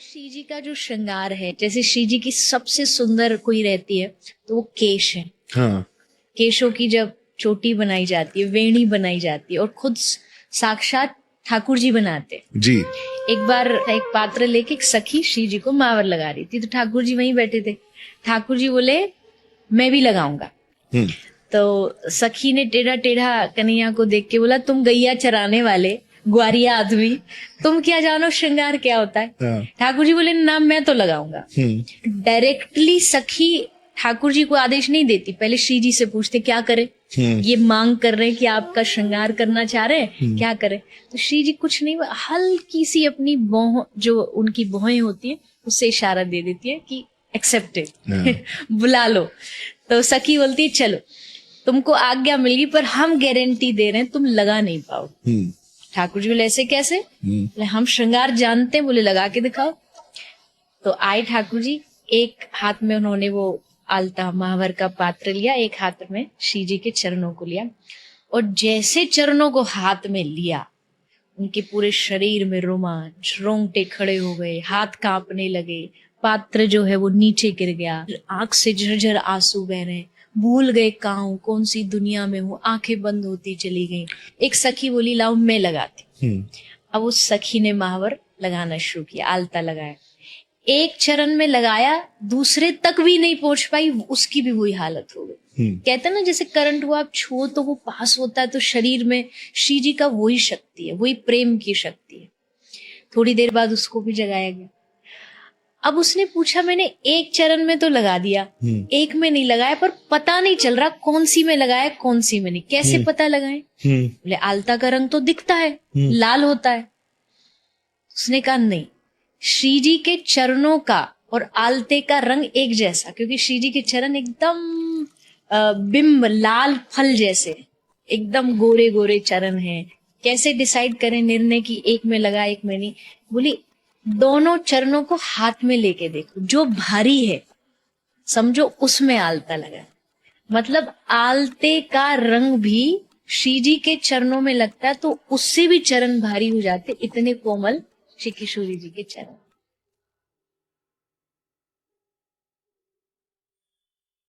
श्री जी का जो श्रृंगार है, जैसे श्री जी की सबसे सुंदर कोई रहती है तो वो केश है। हाँ। केशों की जब चोटी बनाई जाती है, वेणी बनाई जाती है और खुद साक्षात ठाकुर जी बनाते। जी। एक बार एक पात्र लेके एक सखी श्री जी को मावर लगा रही थी, तो ठाकुर जी वहीं बैठे थे। ठाकुर जी बोले मैं भी लगाऊंगा। तो सखी ने टेढ़ा टेढ़ा कन्हैया को देख के बोला, तुम गैया चराने वाले ग्वारिया आदमी, तुम क्या जानो श्रृंगार क्या होता है। हाँ। ठाकुर जी बोले ना, मैं तो लगाऊंगा। डायरेक्टली सखी ठाकुर जी को आदेश नहीं देती, पहले श्री जी से पूछते क्या करे। ये मांग कर रहे हैं कि आपका श्रृंगार करना चाह रहे हैं, क्या करे। तो श्री जी कुछ नहीं, हल्की सी अपनी बोह, जो उनकी बोहें होती है, उससे इशारा दे देती है कि एक्सेप्टेड बुला लो। तो सखी बोलती है चलो तुमको आज्ञा मिली, पर हम गारंटी दे रहे हैं तुम लगा नहीं पाओ। ठाकुर जी बोले ऐसे कैसे। बोले हम श्रृंगार जानते हैं। बोले लगा के दिखाओ। तो आए ठाकुर जी, एक हाथ में उन्होंने वो आलता महावर का पात्र लिया, एक हाथ में श्री जी के चरणों को लिया, और जैसे चरणों को हाथ में लिया उनके पूरे शरीर में रोमांच, रोंगटे खड़े हो गए, हाथ कांपने लगे, पात्र जो है वो नीचे गिर गया, आंख से झरझर आंसू बह रहे, भूल गए कहाँ कौन सी दुनिया में हूँ, आंखें बंद होती चली गई। एक सखी बोली लाओ मैं लगाती। अब उस सखी ने महावर लगाना शुरू किया, आलता लगाया, एक चरण में लगाया, दूसरे तक भी नहीं पहुंच पाई, उसकी भी वही हालत हो गई। कहते हैं ना जैसे करंट हुआ, आप छुओ तो वो पास होता है, तो शरीर में श्री जी का वही शक्ति है, वही प्रेम की शक्ति है। थोड़ी देर बाद उसको भी जगाया गया। अब उसने पूछा मैंने एक चरण में तो लगा दिया, एक में नहीं लगाया, पर पता नहीं चल रहा कौन सी में लगाया कौन सी में नहीं, कैसे पता लगाए। बोले आलता का रंग तो दिखता है, लाल होता है। उसने कहा नहीं, श्री जी के चरणों का और आलते का रंग एक जैसा, क्योंकि श्री जी के चरण एकदम बिंब लाल फल जैसे, एकदम गोरे गोरे चरण हैं। कैसे डिसाइड करें निर्णय की एक में लगा एक में नहीं। बोली दोनों चरणों को हाथ में लेके देखो, जो भारी है समझो उसमें आलता लगा। मतलब आलते का रंग भी श्री जी के चरणों में लगता है तो उससे भी चरण भारी हो जाते, इतने कोमल श्री किशोरी जी के चरण।